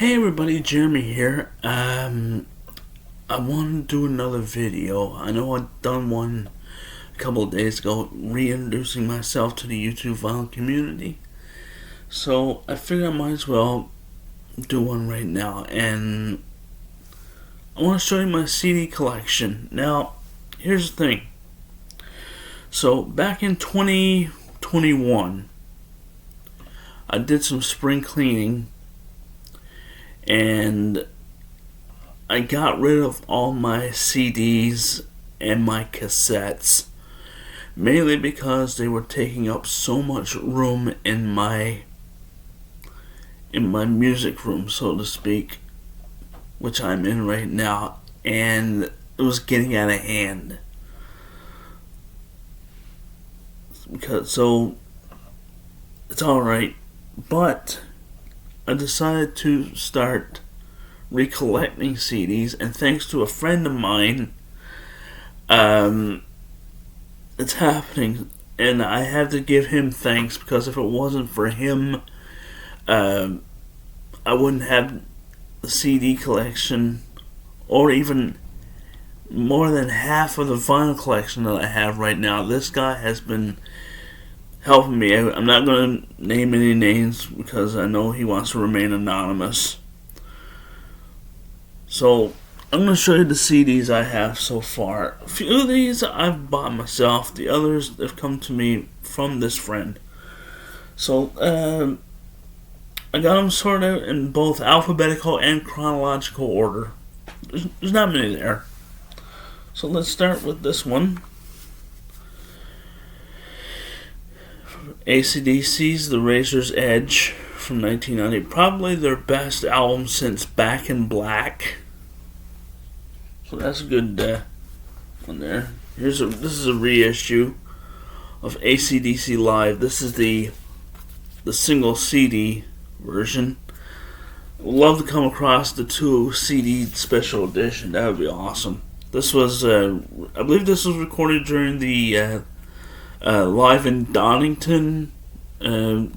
Hey everybody, Jeremy here. I want to do another video. I know I've done one a couple of days ago, reintroducing myself to the YouTube vinyl community. So I figured I might as well do one right now, and I want to show you my CD collection. Now, here's the thing. So back in 2021, I did some spring cleaning, and I got rid of all my CDs and my cassettes, mainly because they were taking up so much room in my music room, so to speak, which I'm in right now, and it was getting out of hand. So it's alright, but I decided to start recollecting CDs, and thanks to a friend of mine, it's happening, and I have to give him thanks, because if it wasn't for him, I wouldn't have the CD collection, or even more than half of the vinyl collection that I have right now. This guy has been helping me out. I'm not going to name any names because I know he wants to remain anonymous. So I'm going to show you the CDs I have so far. A few of these I've bought myself. The others have come to me from this friend. So I got them sorted out in both alphabetical and chronological order. There's not many there. So let's start with this one. AC/DC's The Razor's Edge from 1990. Probably their best album since Back in Black. So that's a good one there. This is a reissue of AC/DC Live. This is the single CD version. Would love to come across the 2 CD special edition. That would be awesome. This was, I believe this was recorded during the Live in Donington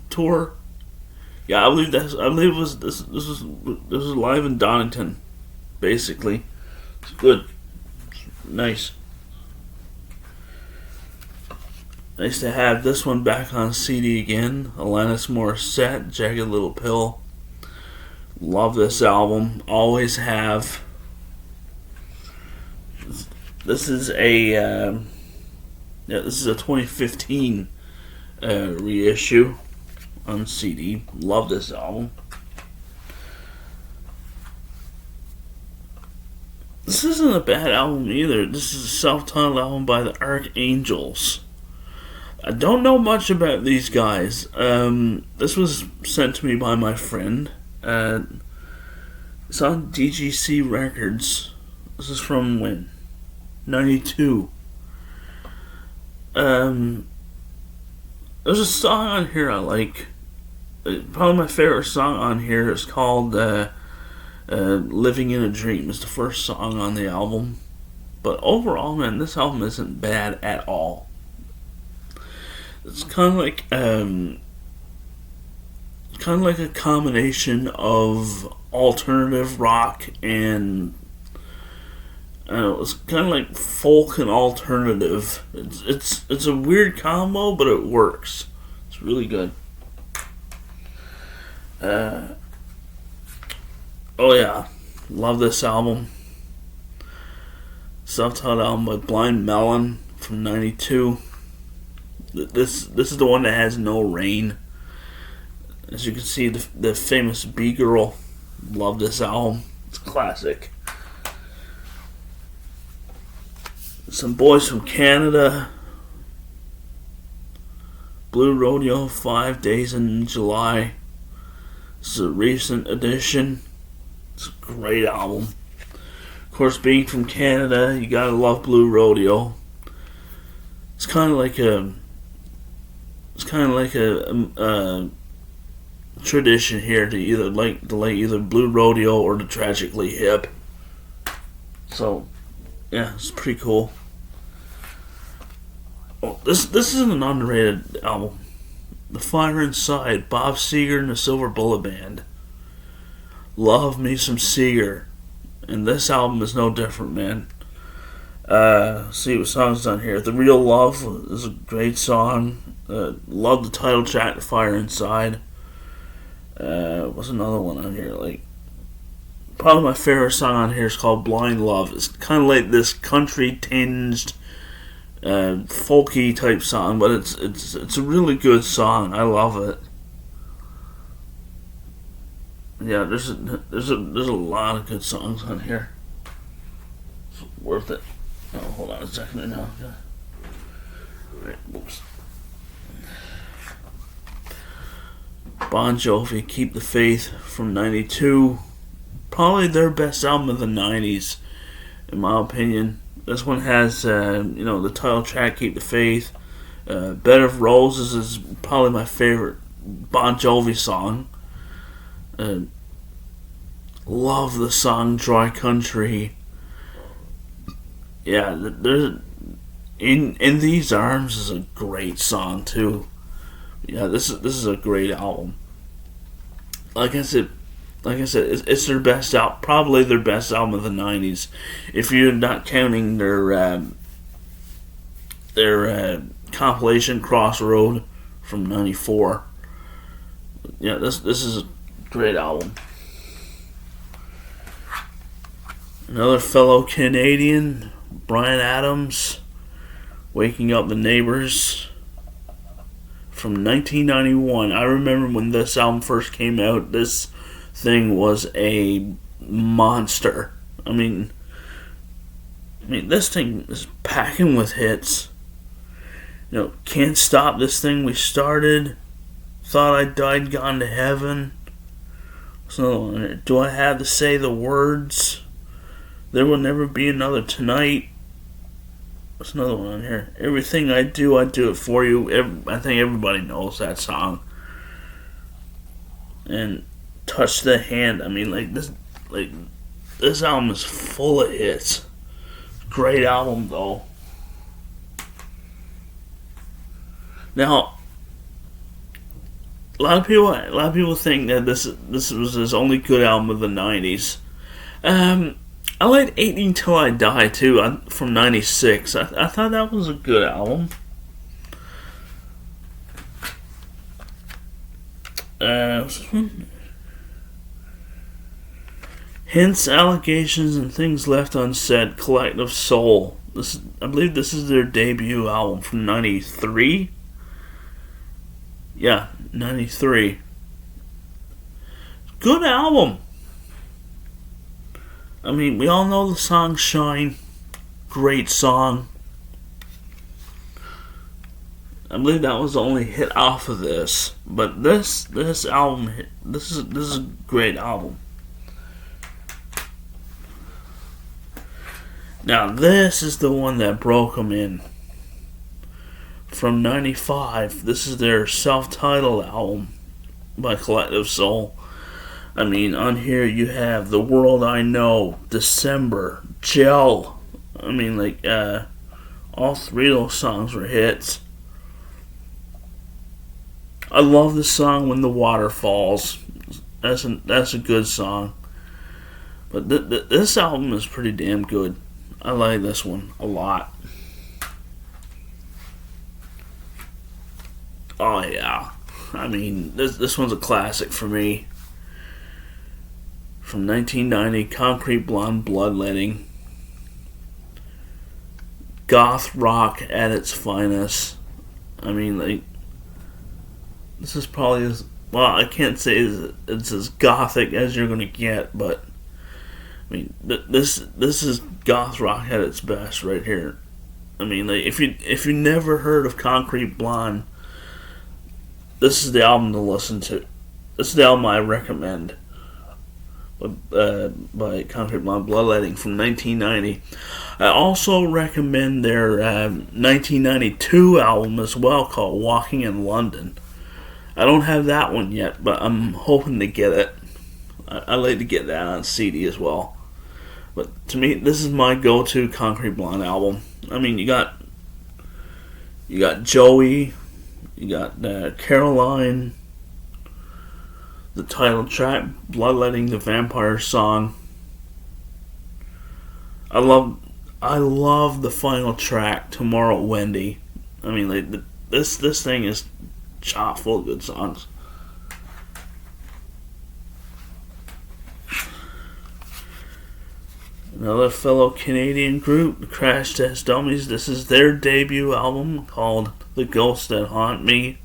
tour. Yeah, I believe it was this was Live in Donington, basically. It's good, nice to have this one back on CD again. Alanis Morissette, Jagged Little Pill. Love this album, always have. This is a this is a 2015 reissue on CD. Love this album. This isn't a bad album either. This is a self-titled album by the Archangels. I don't know much about these guys. This was sent to me by my friend. It's on DGC Records. This is from when? 92. There's a song on here I like. Probably my favorite song on here is called Living in a Dream. It's the first song on the album. But overall, man, this album isn't bad at all. It's kind of like a combination of alternative rock and it's kind of like folk and alternative. It's a weird combo, but it works. It's really good. Oh yeah, love this album. Self-titled album by Blind Melon from '92. This is the one that has No Rain. As you can see, the famous B-Girl. Love this album. It's classic. Some Boys from Canada. Blue Rodeo, 5 Days in July. This is a recent edition. It's a great album. Of course, being from Canada, you gotta love Blue Rodeo. It's kind of like a tradition here to either like either Blue Rodeo or the Tragically Hip. So, yeah, it's pretty cool. Oh, this is an underrated album. The Fire Inside, Bob Seger and the Silver Bullet Band. Love me some Seeger. And this album is no different, man. See what songs on here. The Real Love is a great song. Love the title track, The Fire Inside. What's another one on here? Like, probably my favorite song on here is called Blind Love. It's kind of like this country tinged, folky type song, but it's a really good song. I love it. Yeah, there's a lot of good songs on here. It's worth it. Oh, hold on a second now. Right, whoops. Bon Jovi, Keep the Faith from '92. Probably their best album of the '90s, in my opinion. This one has, the title track, Keep the Faith. Bed of Roses is probably my favorite Bon Jovi song. Love the song Dry Country. Yeah, there's in These Arms is a great song too. Yeah, this is a great album. Like I said, it's their best album, probably their best album of the '90s. If you're not counting their compilation Crossroad from '94. Yeah, this is a great album. Another fellow Canadian, Bryan Adams, Waking Up the Neighbors from 1991. I remember when this album first came out, this thing was a monster. I mean, this thing is packing with hits. Can't Stop This Thing We Started, Thought I Died, Gone to Heaven. So, Do I Have to Say the Words? There Will Never Be Another Tonight. What's another one on here? Everything I Do It For You. I think everybody knows that song. And Touch the Hand. This album is full of hits. Great album though. Now, a lot of people think that this was his only good album of the '90s. I liked 18 Till I Die too, from '96. I thought that was a good album. What's this one? Hints, Allegations, and Things Left Unsaid, Collective Soul. I believe this is their debut album from '93. Yeah, '93. Good album. We all know the song Shine. Great song. I believe that was the only hit off of this. But this album, this is a great album. Now this is the one that broke them in. From '95, this is their self-titled album by Collective Soul. On here you have The World I Know, December, Gel. All three of those songs were hits. I love the song When the Water Falls. That's a good song. But this album is pretty damn good. I like this one a lot. Oh yeah. This one's a classic for me. From 1990, Concrete Blonde, Bloodletting. Goth rock at its finest. This is probably I can't say it's as gothic as you're gonna get, but this is goth rock at its best right here. If you never heard of Concrete Blonde, this is the album to listen to. This is the album I recommend. By Concrete Blonde, Bloodletting from 1990. I also recommend their 1992 album as well, called Walking in London. I don't have that one yet, but I'm hoping to get it. I like to get that on CD as well. But to me, this is my go-to Concrete Blonde album. You got Joey, you got Caroline, The title track, Bloodletting the Vampire Song. I love the final track, Tomorrow Wendy. I mean, like, this thing is chock full of good songs. Another fellow Canadian group, the Crash Test Dummies. This is their debut album called The Ghosts That Haunt Me.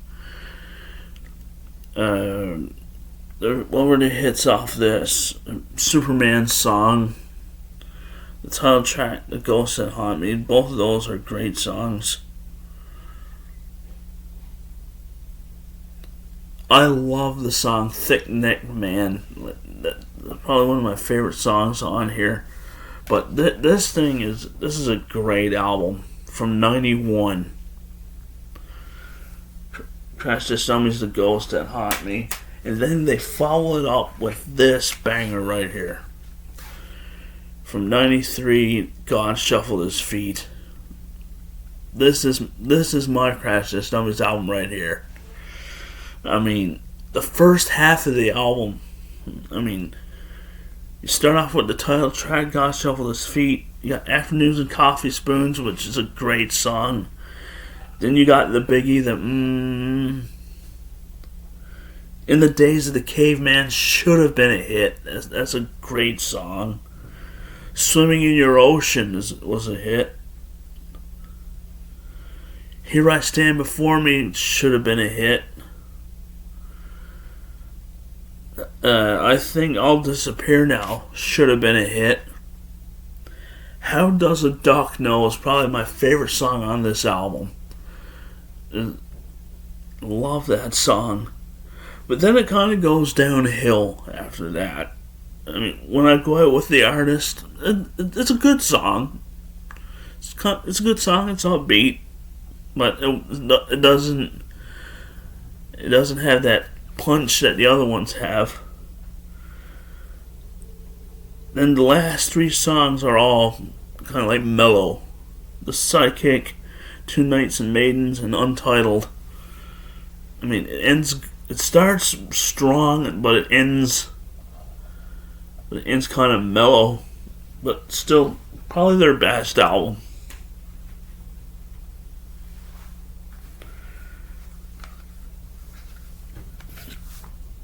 What were the hits off this? Superman Song. The title track, The Ghosts That Haunt Me. Both of those are great songs. I love the song Thick Neck Man. That's probably one of my favorite songs on here. But this is a great album from '91. Crash Test Dummies, The Ghost That Haunt Me, and then they followed up with this banger right here. From '93, God Shuffled His Feet. This is my Crash Test Dummies album right here. I mean, the first half of the album, I mean, you start off with the title track, God Shuffled His Feet. You got Afternoons and Coffee Spoons, which is a great song. Then you got the biggie, In the Days of the Caveman should have been a hit. That's a great song. Swimming in Your Ocean was a hit. Here I Stand Before Me should have been a hit. I Think I'll Disappear Now should have been a hit. How Does a Duck Know is probably my favorite song on this album. Love that song. But then it kind of goes downhill after that. I mean, When I Go Out With the Artist, it's a good song. It's a good song. It's upbeat, but it doesn't have that punch that the other ones have. Then the last three songs are all kind of like mellow. The Sidekick, Two Knights and Maidens, and Untitled. I mean, it starts strong, but it ends kind of mellow, but still probably their best album.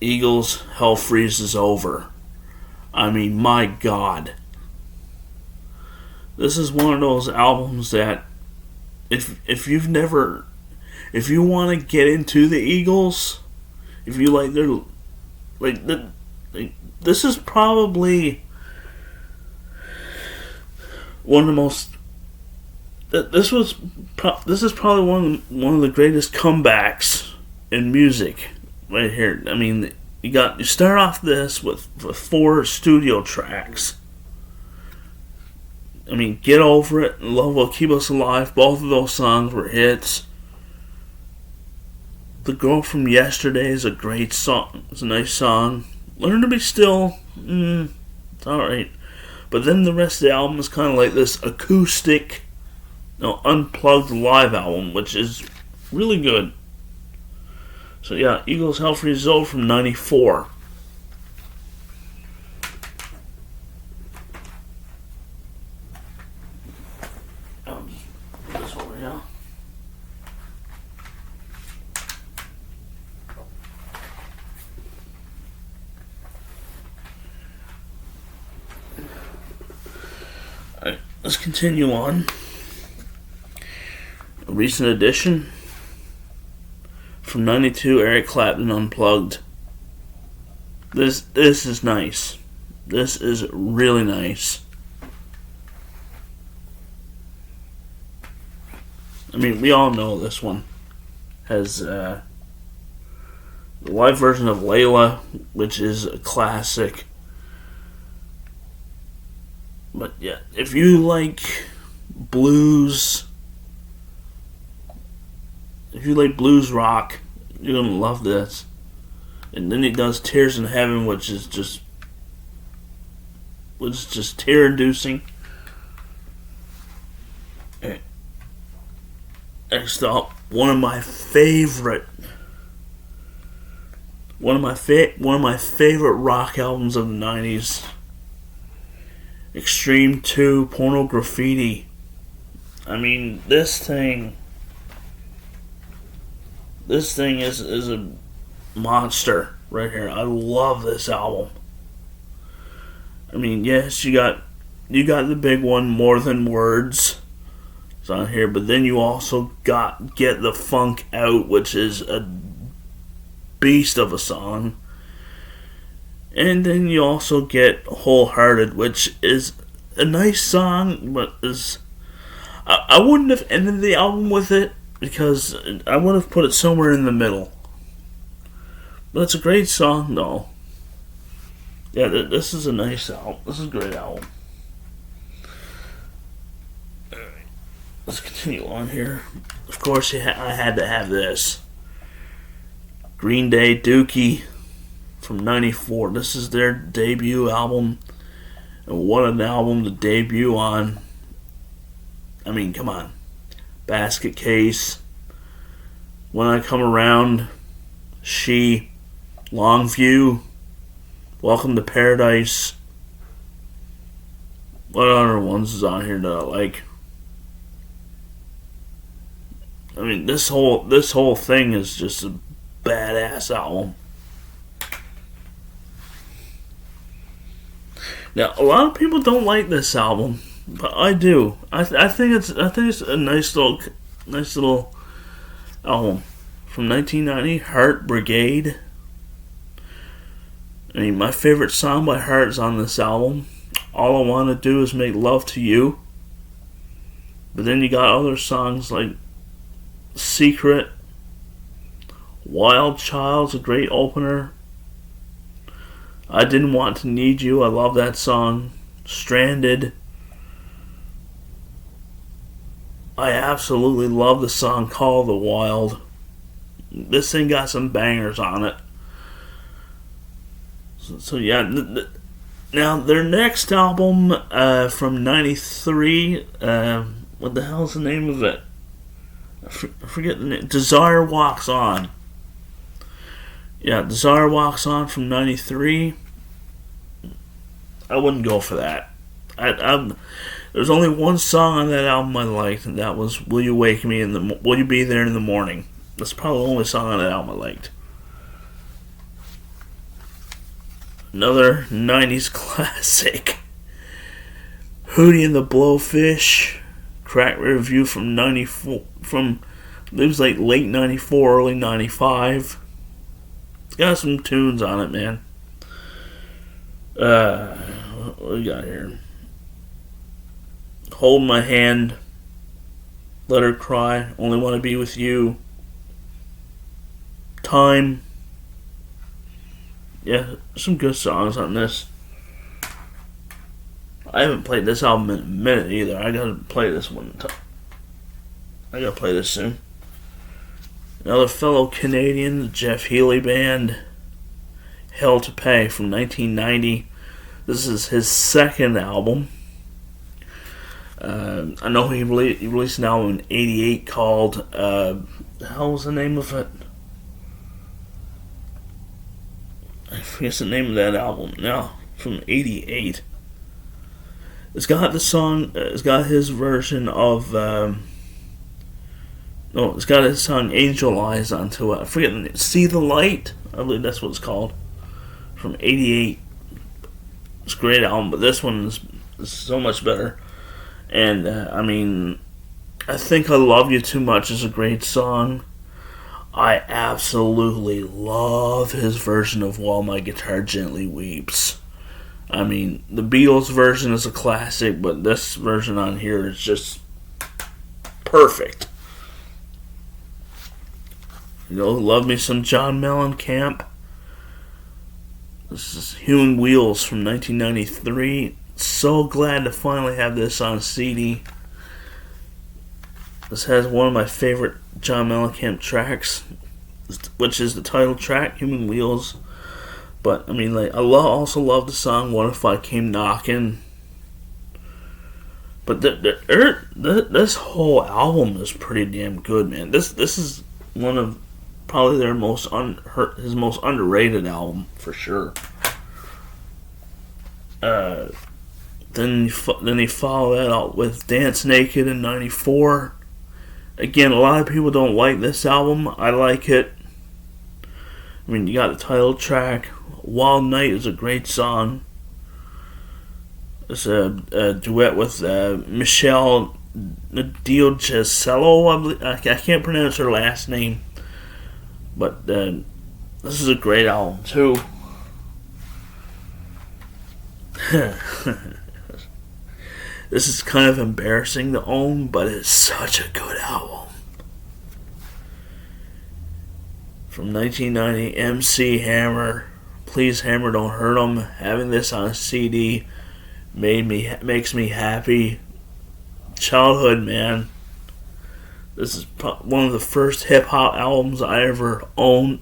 Eagles, Hell Freezes Over. I mean, my God. This is one of those albums that if you want to get into the Eagles, if you like this is probably one of the most. This is probably one of the greatest comebacks in music right here. I mean, you start off this with 4 studio tracks. I mean, Get Over It and Love Will Keep Us Alive. Both of those songs were hits. The Girl From Yesterday is a great song. It's a nice song. Learn to Be Still, it's alright. But then the rest of the album is kind of like this acoustic, unplugged live album, which is really good. So yeah, Eagles, Hell Freezes Over from '94. This over here. Alright, let's continue on. A recent addition. From '92, Eric Clapton Unplugged. This is nice. This is really nice. I mean, we all know this one has the live version of Layla, which is a classic. But yeah, if you like blues, if you like blues rock, you're gonna love this. And then he does Tears in Heaven, which is just tear-inducing. Next up, one of my favorite one of my favorite rock albums of the '90s. Extreme 2, Porno Graffiti. I mean, this thing is a monster right here. I love this album. I mean, yes, you got the big one, More Than Words. It's on here, but then you also got Get the Funk Out, which is a beast of a song. And then you also get Wholehearted, which is a nice song, but is... I wouldn't have ended the album with it, because I would have put it somewhere in the middle. But it's a great song, though. Yeah, this is a nice album. This is a great album. Alright, let's continue on here. Of course, I had to have this. Green Day, Dookie. From '94. This is their debut album. And what an album to debut on. I mean, come on. Basket Case. When I Come Around. She. Longview. Welcome to Paradise. What other ones is on here that I like? I mean, this whole thing is just a badass album. Now, a lot of people don't like this album, but I do. I think it's a nice little album from 1990. Heart Brigade. I mean, my favorite song by Heart is on this album. All I Want to Do Is Make Love to You. But then you got other songs like Secret. Wild Child's a great opener. I Didn't Want to Need You. I love that song. Stranded. I absolutely love the song Call of the Wild. This thing got some bangers on it. So yeah. Now, their next album from '93, what the hell's the name of it? I forget the name. Desire Walks On. Yeah, Desire Walks On from '93. I wouldn't go for that. There's only one song on that album I liked, and that was Will You Wake Me Will You Be There in the Morning. That's probably the only song on that album I liked. Another '90s classic. Hootie and the Blowfish. Crack Review from '94. It was like late '94, early '95. It's got some tunes on it, man. What do we got here? Hold My Hand. Let Her Cry. Only Want to Be With You. Time. Yeah, some good songs on this. I haven't played this album in a minute either. I gotta play this one. I gotta play this soon. Another fellow Canadian, the Jeff Healey Band. Hell to Pay from 1990. This is his second album. I know he released an album in '88 called, the hell was the name of it? I forget the name of that album now. From '88. It's got the song, it's got his version of, it's got his song Angel Eyes onto it. I forget the name. See the Light? I believe that's what it's called. From '88. It's a great album, but this one is so much better. And, I mean, I Think I Love You Too Much is a great song. I absolutely love his version of While My Guitar Gently Weeps. I mean, the Beatles version is a classic, but this version on here is just perfect. You know, love me some John Mellencamp. This is Human Wheels from 1993. So glad to finally have this on CD. This has one of my favorite John Mellencamp tracks, which is the title track, Human Wheels. But, I mean, like, I also love the song What If I Came Knocking. But this whole album is pretty damn good, man. This is one of probably his most underrated album for sure. Then he followed that out with Dance Naked in '94. Again, a lot of people don't like this album. I like it. I mean, you got the title track. Wild Night is a great song. It's a duet with Michelle Diogesello. I can't pronounce her last name. But this is a great album, too. This is kind of embarrassing to own, but it's such a good album. From 1990, MC Hammer, Please Hammer Don't Hurt 'Em. Having this on CD makes me happy. Childhood, man. This is one of the first hip hop albums I ever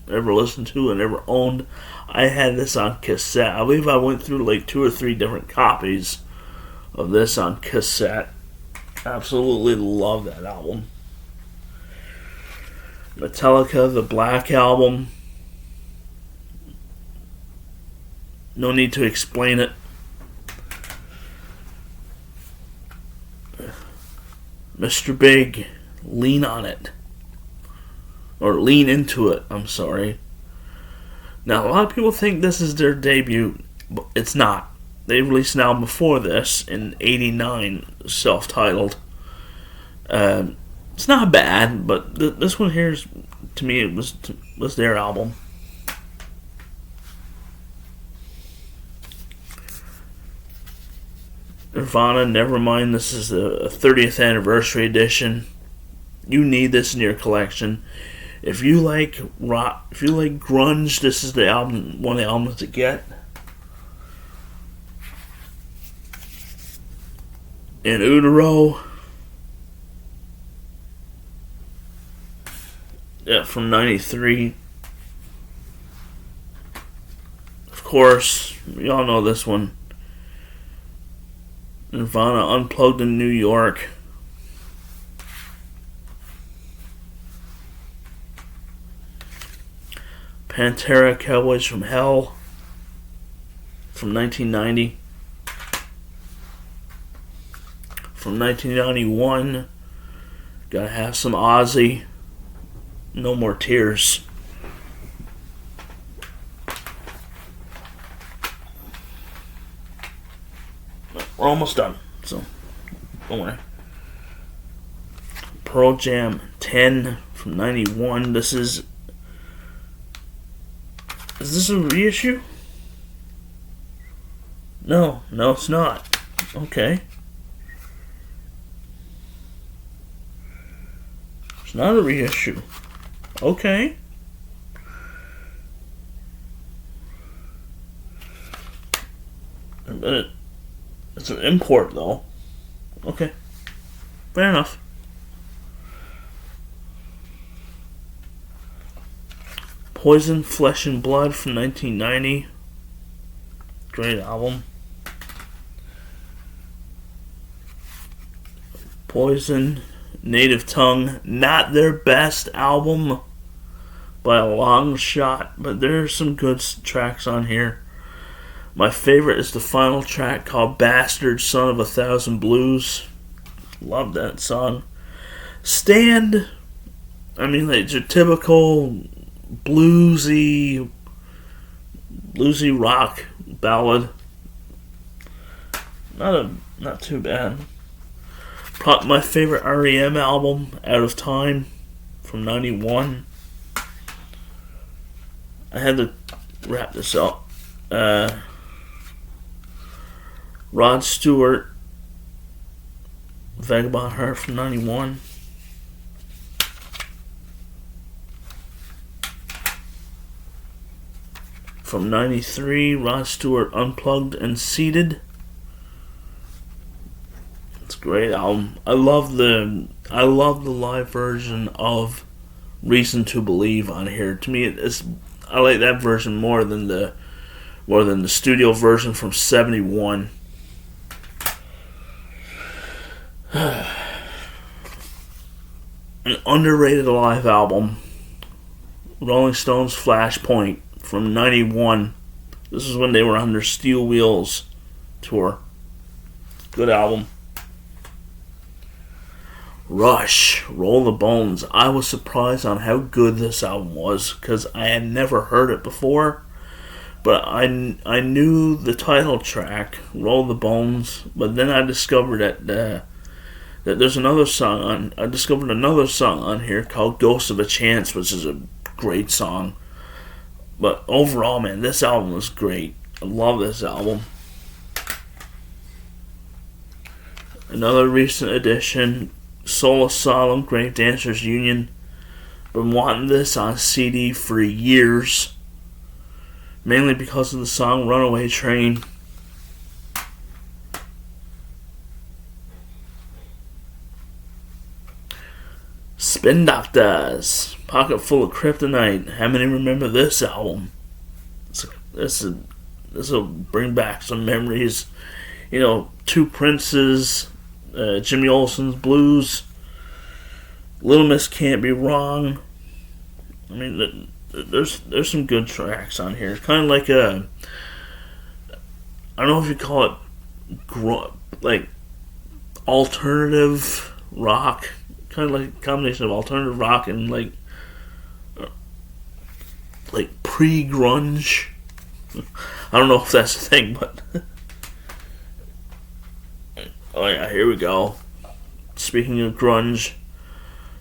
listened to, and ever owned. I had this on cassette. I believe I went through like 2 or 3 different copies of this on cassette. Absolutely love that album. Metallica, the Black Album. No need to explain it. Mr. Big, Lean on It. Or Lean Into It, I'm sorry. Now, a lot of people think this is their debut, but it's not. They released an album before this in '89, self-titled. It's not bad, but this one here, to me, it was their album. Nirvana, Nevermind. This is the 30th anniversary edition. You need this in your collection. If you like rock, if you like grunge, this is the album, one of the albums to get. In Utero, yeah, from '93. Of course, we all know this one. Nirvana, Unplugged in New York. Pantera, Cowboys from Hell, from 1990. From 1991, Gotta Have Some Ozzy, No More Tears. We're almost done, so don't worry. Pearl Jam 10 from 91. Is this a reissue? No, it's not. Okay. It's not a reissue. Okay. But it's an import, though. Okay. Fair enough. Poison, Flesh and Blood from 1990. Great album. Poison, Native Tongue. Not their best album by a long shot, but there's some good tracks on here. My favorite is the final track called Bastard, Son of a Thousand Blues. Love that song. Stand. I mean, like your typical bluesy rock ballad. Not too bad. Probably my favorite REM album, Out of Time, from '91. I had to wrap this up. Rod Stewart, Vagabond Heart from '91. From '93, Rod Stewart, Unplugged and Seated. It's a great album. I love the live version of Reason to Believe on here. To me, I like that version more than the studio version from '71. An underrated live album Rolling Stones Flashpoint from 91. This is when they were on their Steel Wheels tour. Good album. Rush, Roll the Bones. I was surprised on how good this album was because I had never heard it before. But I knew the title track, Roll the Bones, but then I discovered that there's another song on. I discovered another song on here called Ghost of a Chance, which is a great song. But overall, man, this album was great. I love this album. Another recent addition, Soul Asylum, Grave Dancers Union. Been wanting this on CD for years, mainly because of the song Runaway Train. Spin Doctors, Pocket Full of Kryptonite. How many remember this album? This will bring back some memories. You know, Two Princes, Jimmy Olsen's Blues, Little Miss Can't Be Wrong. I mean, there's some good tracks on here. It's kind of like I don't know if you call it like alternative rock, kind of like a combination of alternative rock and like pre-grunge. I don't know if that's the thing, but oh yeah, here we go. Speaking of grunge,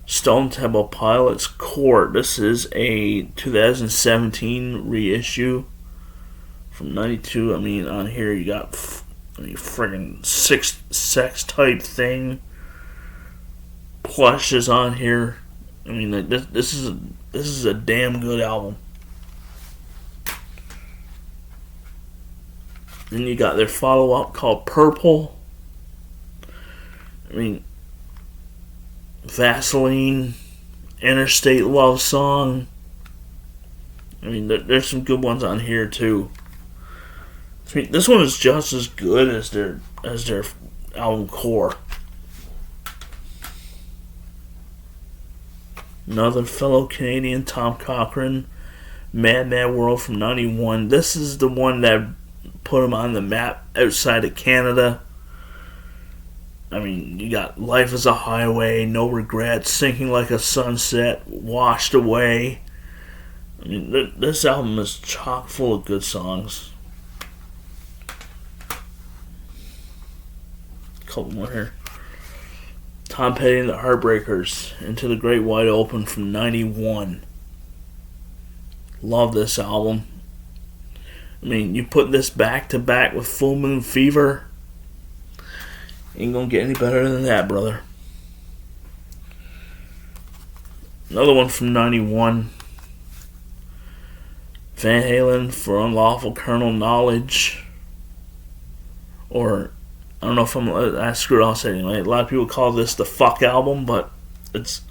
Stone Temple Pilots Court. This is a 2017 reissue from 92. I mean, on here you got friggin' sex type thing. Plush is on here. I mean, this is a damn good album. Then you got their follow up called Purple. I mean, Vaseline, Interstate Love Song. I mean, there's some good ones on here too. I mean, this one is just as good as their album Core. Another fellow Canadian, Tom Cochrane, Mad Mad World from 91. This is the one that put him on the map outside of Canada. I mean, you got Life is a Highway, No Regrets, Sinking Like a Sunset, Washed Away. I mean, this album is chock full of good songs. A couple more here. Tom Petty and the Heartbreakers, Into the Great Wide Open from 91. Love this album. I mean, you put this back to back with Full Moon Fever, ain't gonna get any better than that, brother. Another one from 91. Van Halen for Unlawful Carnal Knowledge. Or, I don't know if I screwed off saying anyway. A lot of people call this the fuck album, but it's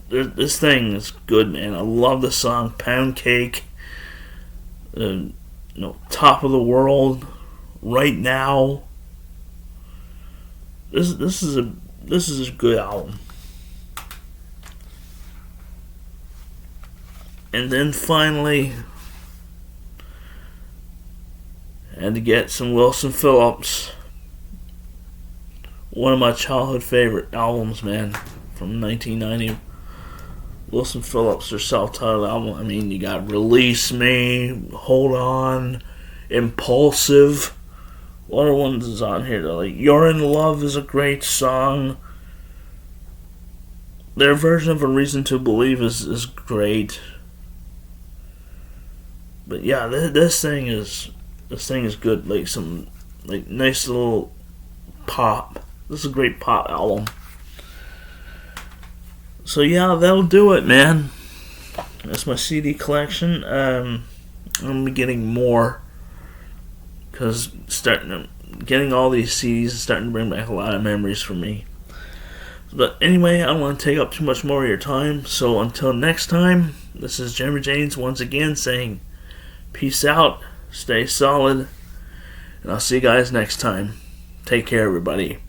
this thing is good, man. I love the song Pound Cake. Top of the World, Right Now. This is a good album. And then finally, I had to get some Wilson Phillips. One of my childhood favorite albums, man, from 1990. Wilson Phillips, their self-titled album. I mean, you got Release Me, Hold On, Impulsive. What other ones is on here? Like You're in Love is a great song. Their version of A Reason to Believe is great. But yeah, this thing is good. Like some nice little pop. This is a great pop album. So yeah, that'll do it, man. That's my CD collection. I'm gonna be getting more because getting all these CDs is starting to bring back a lot of memories for me. But anyway, I don't want to take up too much more of your time. So until next time, this is Jeremy James once again saying peace out, stay solid, and I'll see you guys next time. Take care, everybody.